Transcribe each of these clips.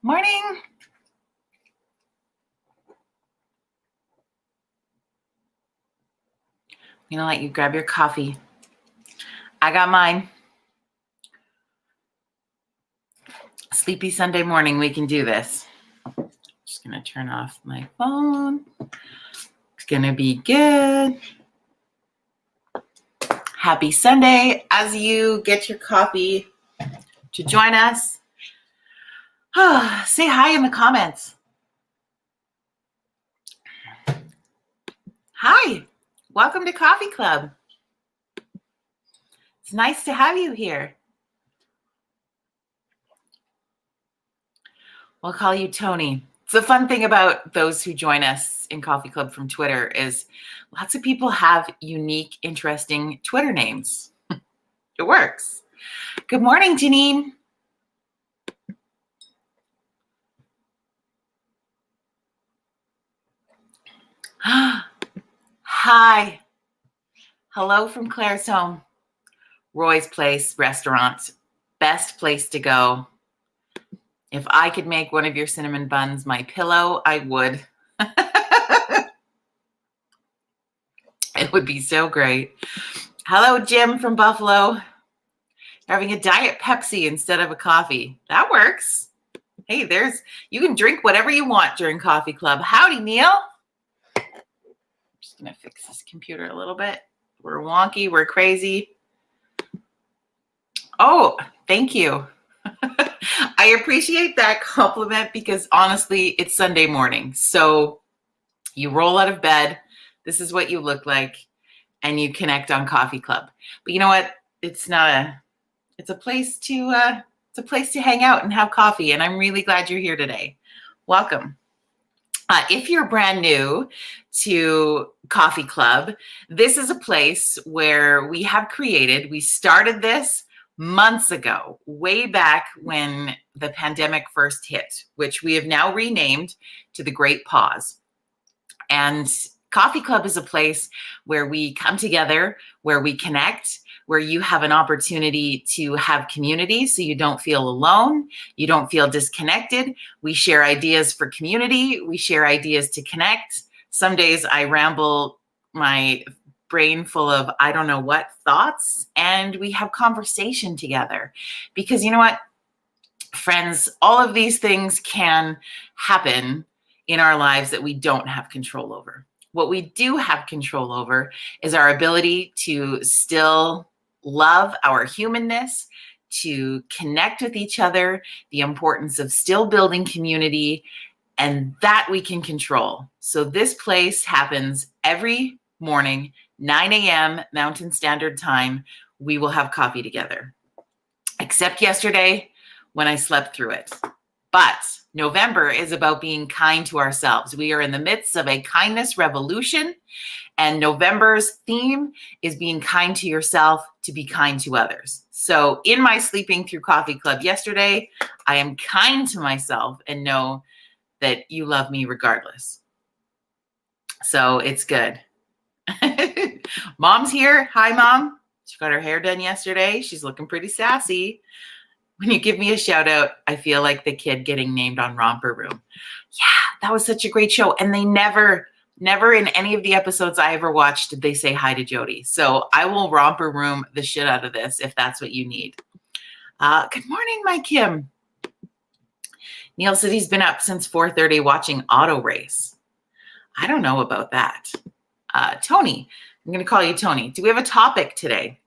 Morning. I'm going to let you grab your coffee. I got mine. Sleepy Sunday morning, we can do this. Just going to turn off my phone. It's going to be good. Happy Sunday. As you get your coffee to join us, say hi in the comments. Hi. Welcome to Coffee Club. It's nice to have you here. We'll call you Tony. So the fun thing about those who join us in Coffee Club from Twitter is lots of people have unique, interesting Twitter names. It works. Good morning, Janine. Hi. Hello from Claire's home. Roy's Place restaurant. Best place to go. If I could make one of your cinnamon buns my pillow, I would. It would be so great. Hello, Jim from Buffalo. Having a Diet Pepsi instead of a coffee. That works. Hey, you can drink whatever you want during Coffee Club. Howdy, Neil. I'm just going to fix this computer a little bit. We're wonky. We're crazy. Oh, thank you. I appreciate that compliment because honestly, it's Sunday morning. So you roll out of bed. This is what you look like. And you connect on Coffee Club. But you know what? It's a place to hang out and have coffee. And I'm really glad you're here today. Welcome. If you're brand new to Coffee Club, this is a place where we started this months ago, way back when the pandemic first hit, which we have now renamed to the Great Pause. And Coffee Club is a place where we come together, where we connect, where you have an opportunity to have community so you don't feel alone, you don't feel disconnected. We share ideas for community, we share ideas to connect. Some days I ramble my brain full of I don't know what thoughts, and we have conversation together. Because you know what, friends, all of these things can happen in our lives that we don't have control over. What we do have control over is our ability to still love our humanness, to connect with each other, the importance of still building community, and that we can control. So this place happens every morning, 9 a.m. Mountain Standard Time. We will have coffee together. Except yesterday when I slept through it. But November is about being kind to ourselves. We are in the midst of a kindness revolution, and November's theme is being kind to yourself to be kind to others. So in my Sleeping Through Coffee Club yesterday, I am kind to myself and know that you love me regardless. So it's good. Mom's here. Hi, Mom. She got her hair done yesterday. She's looking pretty sassy. When you give me a shout out, I feel like the kid getting named on Romper Room. Yeah, that was such a great show. And they never in any of the episodes I ever watched did they say hi to Jody. So I will Romper Room the shit out of this if that's what you need. Good morning, my Kim. Neil said he's been up since 4:30 watching Auto Race. I don't know about that. Tony, I'm going to call you Tony. Do we have a topic today?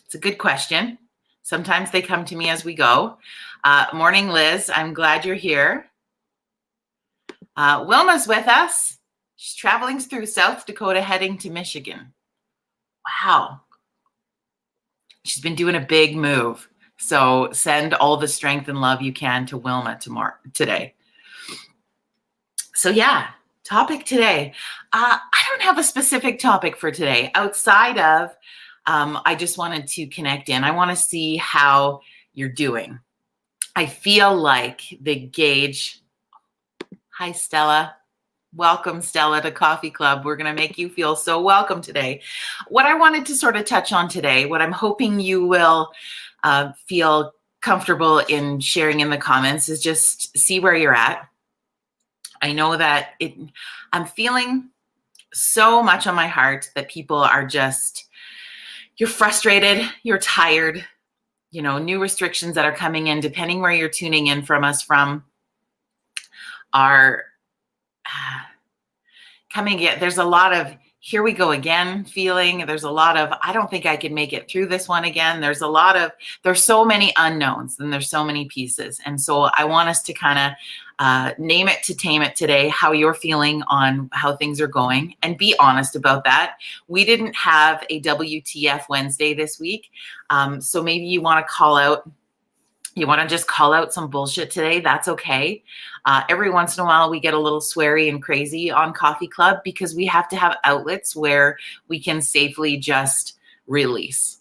It's a good question. Sometimes they come to me as we go. Morning, Liz. I'm glad you're here. Wilma's with us. She's traveling through South Dakota, heading to Michigan. Wow. She's been doing a big move. So send all the strength and love you can to Wilma today. So yeah, topic today. I don't have a specific topic for today outside of I just wanted to connect in. I want to see how you're doing. I feel like the gauge. Hi, Stella. Welcome, Stella, to Coffee Club. We're going to make you feel so welcome today. What I wanted to sort of touch on today, what I'm hoping you will feel comfortable in sharing in the comments is just see where you're at. I know that I'm feeling so much on my heart that people are just, you're frustrated, you're tired, new restrictions that are coming in, depending where you're tuning in from us from, are coming in. There's a lot of here we go again feeling. There's a lot of, I don't think I can make it through this one again. There's so many unknowns and there's so many pieces. And so I want us to kind of name it to tame it today, how you're feeling on how things are going, and be honest about that. We didn't have a WTF Wednesday this week. So maybe you want to just call out some bullshit today. That's okay. Every once in a while, we get a little sweary and crazy on Coffee Club because we have to have outlets where we can safely just release,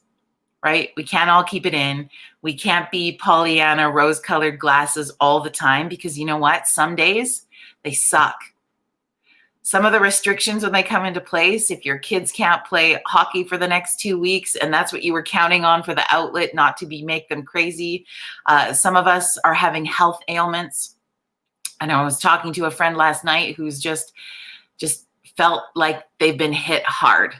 right? We can't all keep it in. We can't be Pollyanna rose-colored glasses all the time because you know what? Some days they suck. Some of the restrictions when they come into place, if your kids can't play hockey for the next 2 weeks and that's what you were counting on for the outlet not to make them crazy. Some of us are having health ailments. And I was talking to a friend last night who's just felt like they've been hit hard,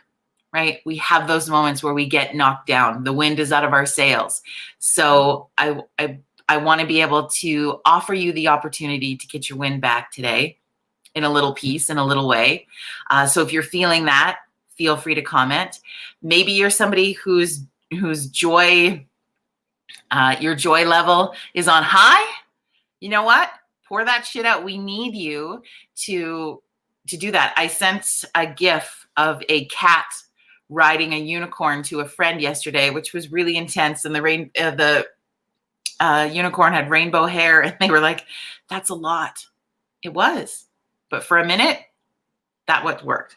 right? We have those moments where we get knocked down. The wind is out of our sails. So I want to be able to offer you the opportunity to get your wind back today in a little piece, in a little way. So if you're feeling that, feel free to comment. Maybe you're somebody whose joy, your joy level is on high. You know what? Pour that shit out. We need you to do that. I sent a GIF of a cat riding a unicorn to a friend yesterday, which was really intense. And the unicorn had rainbow hair, and they were like, "That's a lot." It was, but for a minute, that what worked.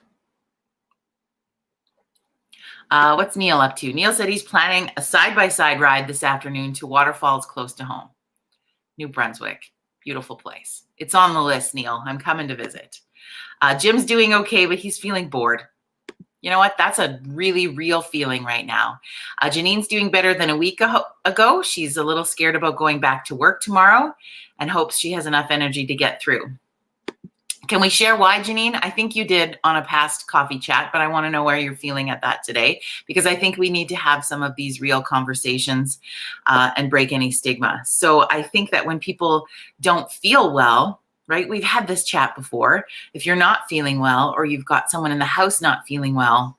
What's Neil up to? Neil said he's planning a side-by-side ride this afternoon to waterfalls close to home. New Brunswick. Beautiful place. It's on the list, Neil. I'm coming to visit. Jim's doing okay, but he's feeling bored. You know what? That's a really real feeling right now. Janine's doing better than a week ago. She's a little scared about going back to work tomorrow and hopes she has enough energy to get through. Can we share why, Janine? I think you did on a past coffee chat, but I want to know where you're feeling at that today, because I think we need to have some of these real conversations and break any stigma. So I think that when people don't feel well, right? We've had this chat before. If you're not feeling well or you've got someone in the house not feeling well,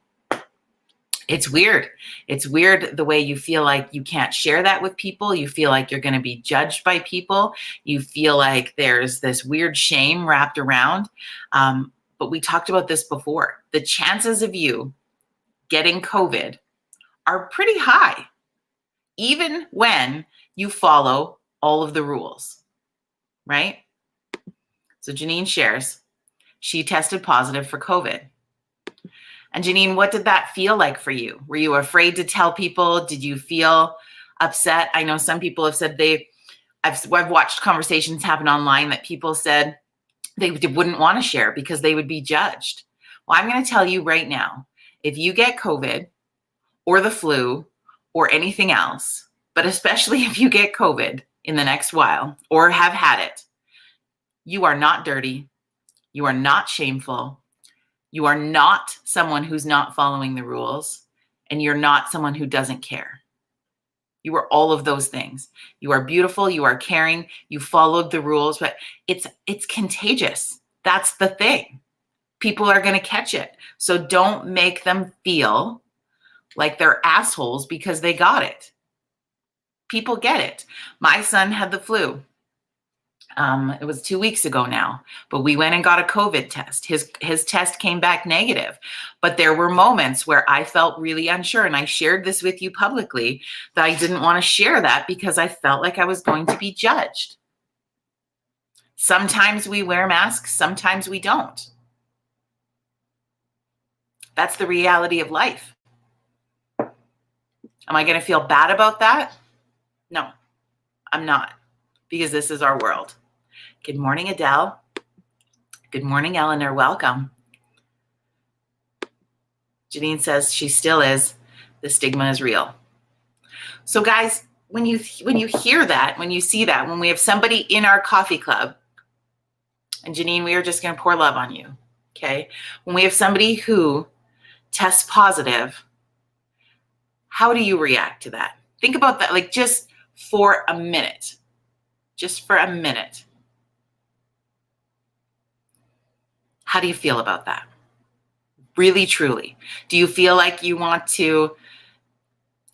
it's weird. It's weird the way you feel like you can't share that with people. You feel like you're going to be judged by people. You feel like there's this weird shame wrapped around. But we talked about this before. The chances of you getting COVID are pretty high, even when you follow all of the rules, right? So Janine shares, she tested positive for COVID. And Janine, what did that feel like for you? Were you afraid to tell people? Did you feel upset? I know some people have said I've watched conversations happen online that people said they wouldn't want to share because they would be judged. Well, I'm going to tell you right now, if you get COVID or the flu or anything else, but especially if you get COVID in the next while or have had it, you are not dirty. You are not shameful. You are not someone who's not following the rules, and you're not someone who doesn't care. You are all of those things. You are beautiful. You are caring. You followed the rules, but it's contagious. That's the thing. People are going to catch it. So don't make them feel like they're assholes because they got it. People get it. My son had the flu. It was 2 weeks ago now, but we went and got a COVID test. His test came back negative, but there were moments where I felt really unsure, and I shared this with you publicly that I didn't want to share that because I felt like I was going to be judged. Sometimes we wear masks, sometimes we don't. That's the reality of life. Am I going to feel bad about that? No, I'm not, because this is our world. Good morning, Adele. Good morning, Eleanor. Welcome. Janine says she still is. The stigma is real. So guys, when you hear that, when you see that, when we have somebody in our coffee club, and Janine, we are just going to pour love on you, okay? When we have somebody who tests positive, how do you react to that? Think about that, like just for a minute. Just for a minute. How do you feel about that? Really, truly. Do you feel like you want to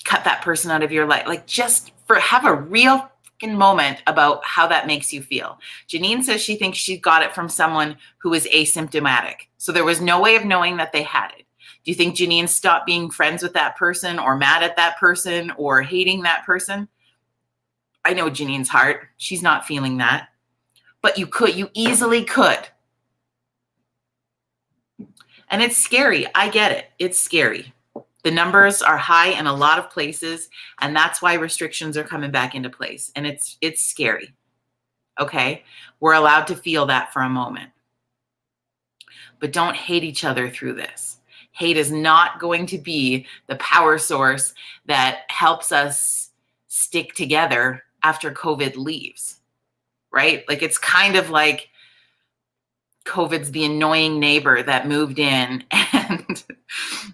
cut that person out of your life? Like just have a real moment about how that makes you feel. Janine says she thinks she got it from someone who was asymptomatic. So there was no way of knowing that they had it. Do you think Janine stopped being friends with that person or mad at that person or hating that person? I know Janine's heart. She's not feeling that. But you easily could. And it's scary. I get it. It's scary. The numbers are high in a lot of places, and that's why restrictions are coming back into place. And it's scary. Okay? We're allowed to feel that for a moment. But don't hate each other through this. Hate is not going to be the power source that helps us stick together after COVID leaves, right? Like it's kind of like COVID's the annoying neighbor that moved in and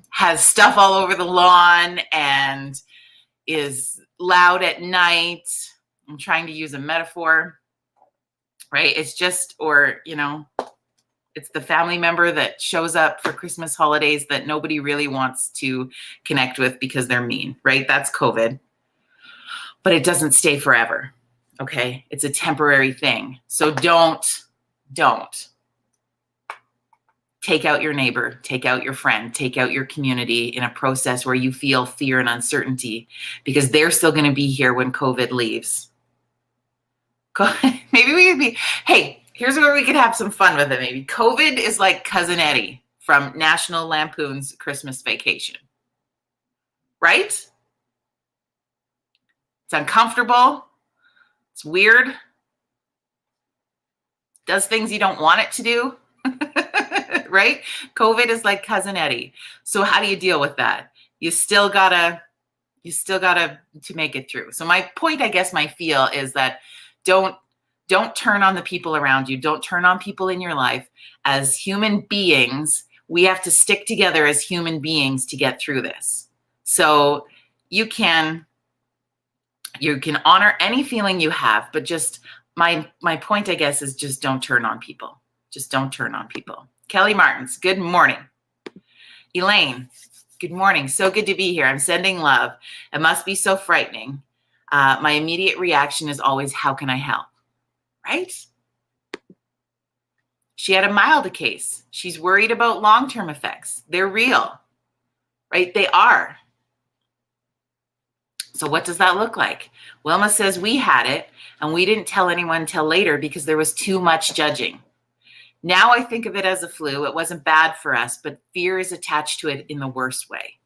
has stuff all over the lawn and is loud at night. I'm trying to use a metaphor, right? It's just, or, you know, it's the family member that shows up for Christmas holidays that nobody really wants to connect with because they're mean, right? That's COVID. But it doesn't stay forever, okay? It's a temporary thing. So don't take out your neighbor, take out your friend, take out your community in a process where you feel fear and uncertainty, because they're still going to be here when COVID leaves. Maybe we could be, hey, here's where we could have some fun with it maybe. COVID is like Cousin Eddie from National Lampoon's Christmas Vacation, right? It's uncomfortable. It's weird. Does things you don't want it to do. Right? COVID is like Cousin Eddie. So how do you deal with that? You still gotta to make it through. So my point, I guess, my feel is that don't turn on the people around you. Don't turn on people in your life. As human beings, we have to stick together as human beings to get through this. So you can honor any feeling you have, but just my point, I guess, is just don't turn on people. Just don't turn on people. Kelly Martins, good morning. Elaine, good morning. So good to be here. I'm sending love. It must be so frightening. My immediate reaction is always, how can I help? Right? She had a mild case. She's worried about long-term effects. They're real, right? They are. So what does that look like? Wilma says we had it and we didn't tell anyone till later because there was too much judging. Now I think of it as a flu. It wasn't bad for us, but fear is attached to it in the worst way.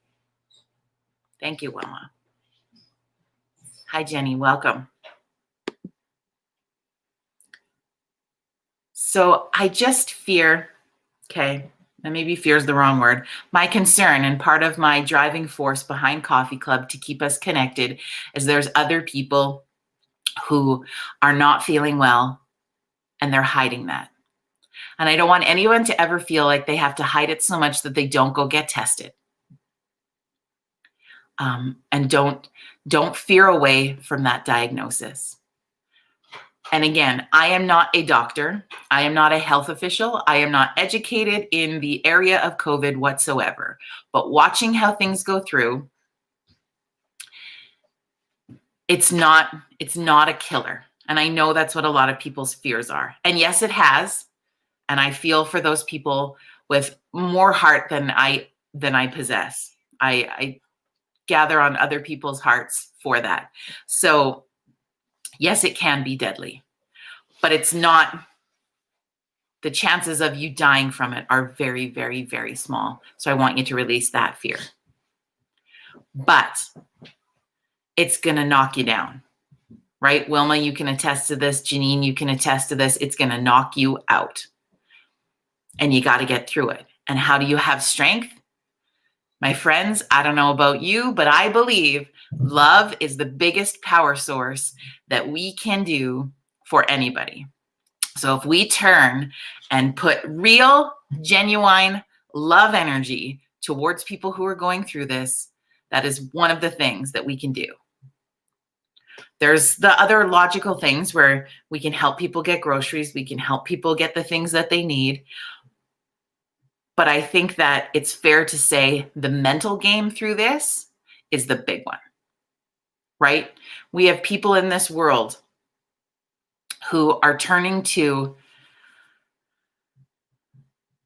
Thank you, Wilma. Hi, Jenny. Welcome. So I just fear, okay, and maybe fear is the wrong word. My concern and part of my driving force behind Coffee Club to keep us connected is there's other people who are not feeling well and they're hiding that. And I don't want anyone to ever feel like they have to hide it so much that they don't go get tested. And don't fear away from that diagnosis. And again, I am not a doctor. I am not a health official. I am not educated in the area of COVID whatsoever. But watching how things go through, it's not a killer. And I know that's what a lot of people's fears are. And yes, it has. And I feel for those people with more heart than I possess. I gather on other people's hearts for that. So yes, it can be deadly, but it's not, the chances of you dying from it are very, very, very small. So I want you to release that fear. But it's going to knock you down, right? Wilma, you can attest to this. Janine, you can attest to this. It's going to knock you out. And you got to get through it. And how do you have strength? My friends, I don't know about you, but I believe Love is the biggest power source that we can do for anybody. So if we turn and put real, genuine love energy towards people who are going through this, that is one of the things that we can do. There's the other logical things where we can help people get groceries, we can help people get the things that they need. But I think that it's fair to say the mental game through this is the big one, right? We have people in this world who are turning to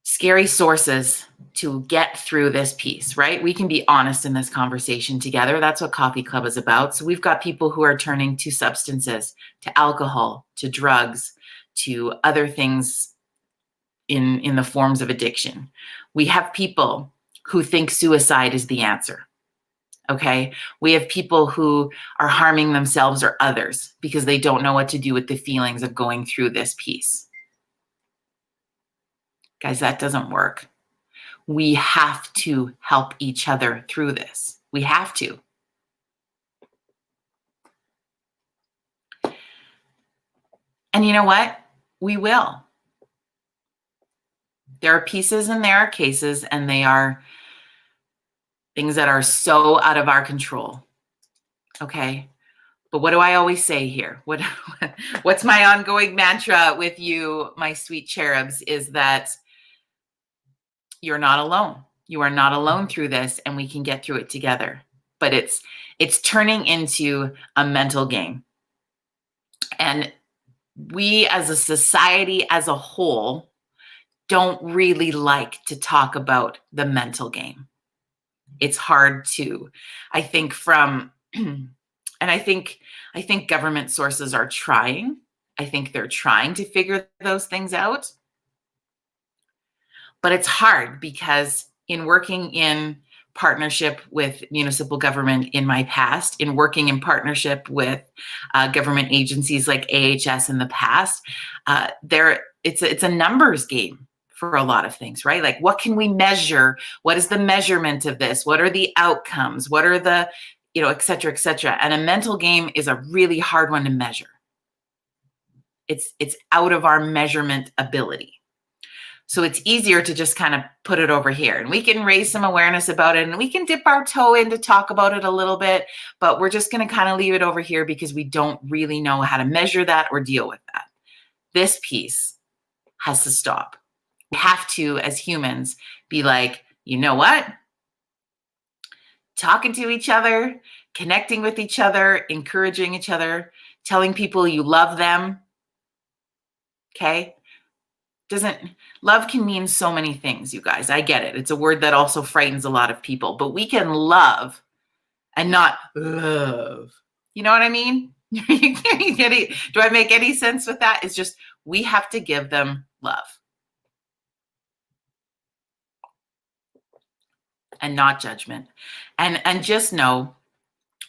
scary sources to get through this piece, right? We can be honest in this conversation together. That's what Coffee Club is about. So we've got people who are turning to substances, to alcohol, to drugs, to other things in the forms of addiction. We have people who think suicide is the answer. Okay. We have people who are harming themselves or others because they don't know what to do with the feelings of going through this piece. Guys, that doesn't work. We have to help each other through this. We have to. And you know what? We will. There are pieces and there are cases, and they are things that are so out of our control. Okay. But what do I always say here? What's my ongoing mantra with you, my sweet cherubs, is that you're not alone. You are not alone through this, and we can get through it together. But it's turning into a mental game. And we as a society as a whole don't really like to talk about the mental game. It's hard to, I think and I think government sources are trying. I think they're trying to figure those things out. But it's hard because in working in partnership with municipal government in my past, in working in partnership with government agencies like AHS in the past, it's a numbers game for a lot of things, right? Like, what can we measure? What is the measurement of this? What are the outcomes? What are the, et cetera, et cetera. And a mental game is a really hard one to measure. It's out of our measurement ability. So it's easier to just kind of put it over here, and we can raise some awareness about it, and we can dip our toe in to talk about it a little bit, but we're just going to kind of leave it over here because we don't really know how to measure that or deal with that. This piece has to stop. We have to, as humans, be like, you know what? Talking to each other, connecting with each other, encouraging each other, telling people you love them. Okay? Love can mean so many things, you guys. I get it. It's a word that also frightens a lot of people, but we can love and not love. You know what I mean? Do I make any sense with that? It's just, we have to give them love and not judgment. And just know,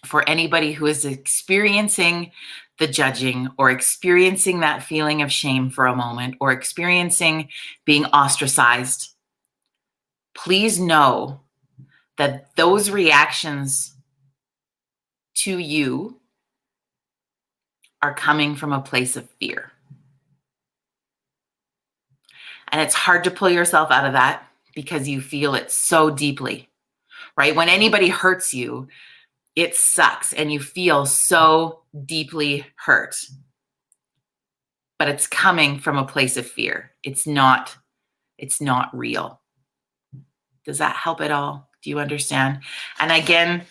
for anybody who is experiencing the judging or experiencing that feeling of shame for a moment or experiencing being ostracized, please know that those reactions to you are coming from a place of fear. And it's hard to pull yourself out of that because you feel it so deeply, right? When anybody hurts you, it sucks and you feel so deeply hurt. But it's coming from a place of fear. It's not real. Does that help at all? Do you understand? And again,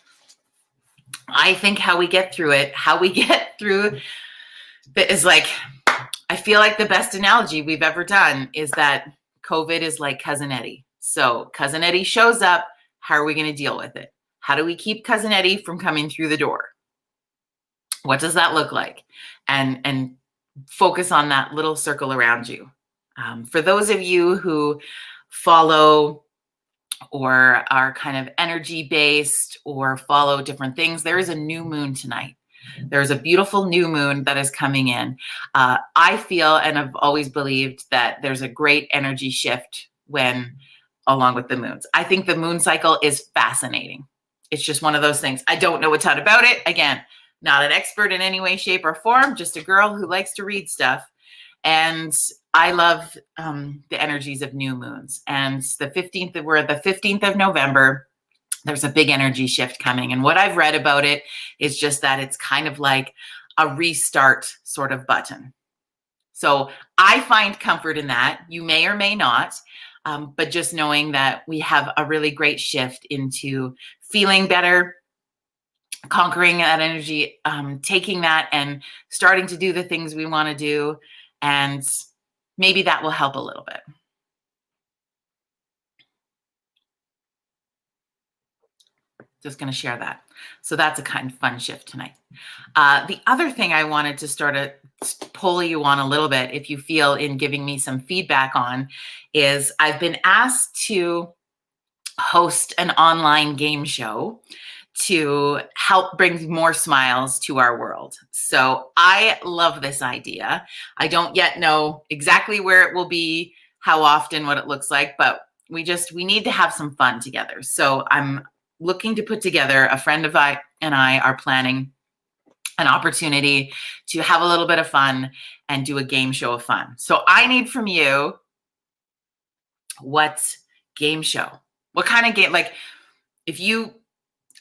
I think how we get through it is like, I feel like the best analogy we've ever done is that COVID is like Cousin Eddie. So Cousin Eddie shows up. How are we going to deal with it? How do we keep Cousin Eddie from coming through the door? What does that look like? And focus on that little circle around you. For those of you who follow or are kind of energy-based or follow different things, there is a new moon tonight. There's a beautiful new moon that is coming in. I feel, and I've always believed, that there's a great energy shift along with the moons. I think the moon cycle is fascinating. It's just one of those things. I don't know a ton about it. Again, not an expert in any way, shape, or form, just a girl who likes to read stuff. And I love the energies of new moons. And we're the 15th of November. There's a big energy shift coming. And what I've read about it is just that it's kind of like a restart sort of button. So I find comfort in that. You may or may not, but just knowing that we have a really great shift into feeling better, conquering that energy, taking that and starting to do the things we want to do. And maybe that will help a little bit. Just going to share that. So that's a kind of fun shift tonight. The other thing I wanted to start to pull you on a little bit, if you feel in giving me some feedback on, is I've been asked to host an online game show to help bring more smiles to our world. So I love this idea. I don't yet know exactly where it will be, how often, what it looks like, but we need to have some fun together. So I'm looking to put together, a friend of I and I are planning an opportunity to have a little bit of fun and do a game show of fun. So I need from you, what game show? What kind of game? Like,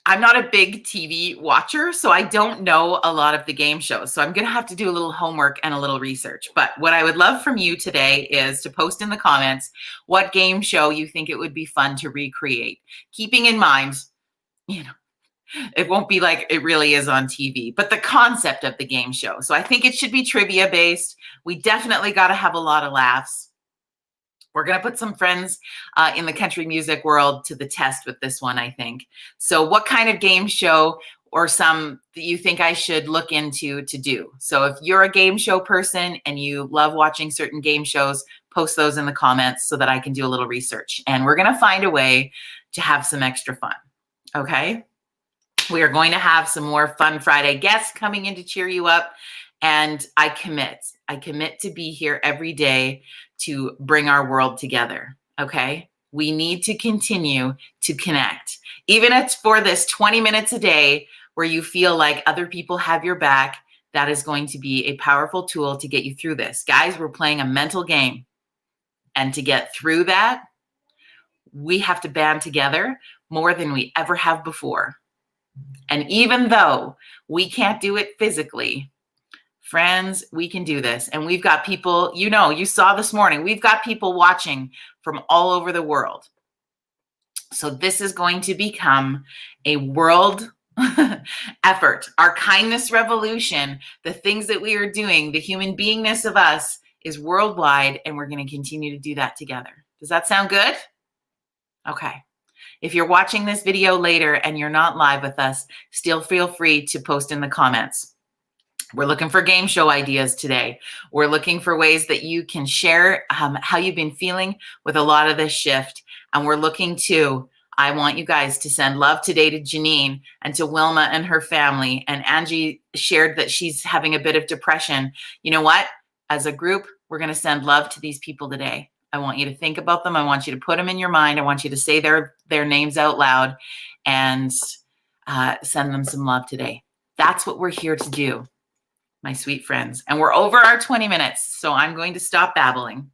I'm not a big TV watcher, so I don't know a lot of the game shows. So I'm going to have to do a little homework and a little research. But what I would love from you today is to post in the comments what game show you think it would be fun to recreate. Keeping in mind, it won't be like it really is on TV, but the concept of the game show. So I think it should be trivia based. We definitely got to have a lot of laughs. We're going to put some friends in the country music world to the test with this one, I think. So what kind of game show or some that you think I should look into to do? So if you're a game show person and you love watching certain game shows, post those in the comments so that I can do a little research. And we're going to find a way to have some extra fun. Okay? We are going to have some more Fun Friday guests coming in to cheer you up. And I commit to be here every day to bring our world together. Okay. We need to continue to connect. Even if it's for this 20 minutes a day where you feel like other people have your back, that is going to be a powerful tool to get you through this. Guys, we're playing a mental game. And to get through that, we have to band together more than we ever have before. And even though we can't do it physically, friends, we can do this. And we've got people, you saw this morning, we've got people watching from all over the world. So this is going to become a world effort. Our kindness revolution, the things that we are doing, the human beingness of us is worldwide, and we're going to continue to do that together. Does that sound good? Okay. If you're watching this video later and you're not live with us, still feel free to post in the comments. We're looking for game show ideas today. We're looking for ways that you can share how you've been feeling with a lot of this shift. And we're looking I want you guys to send love today to Janine and to Wilma and her family. And Angie shared that she's having a bit of depression. You know what? As a group, we're going to send love to these people today. I want you to think about them. I want you to put them in your mind. I want you to say their names out loud and send them some love today. That's what we're here to do, my sweet friends. And we're over our 20 minutes, so I'm going to stop babbling.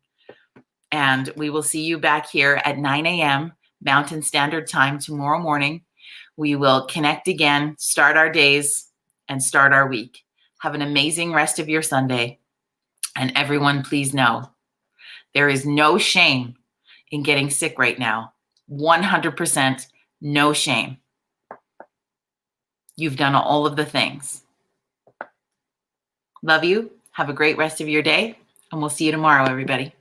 And we will see you back here at 9 a.m. Mountain Standard Time tomorrow morning. We will connect again, start our days, and start our week. Have an amazing rest of your Sunday. And everyone, please know, there is no shame in getting sick right now. 100% no shame. You've done all of the things. Love you. Have a great rest of your day. And we'll see you tomorrow, everybody.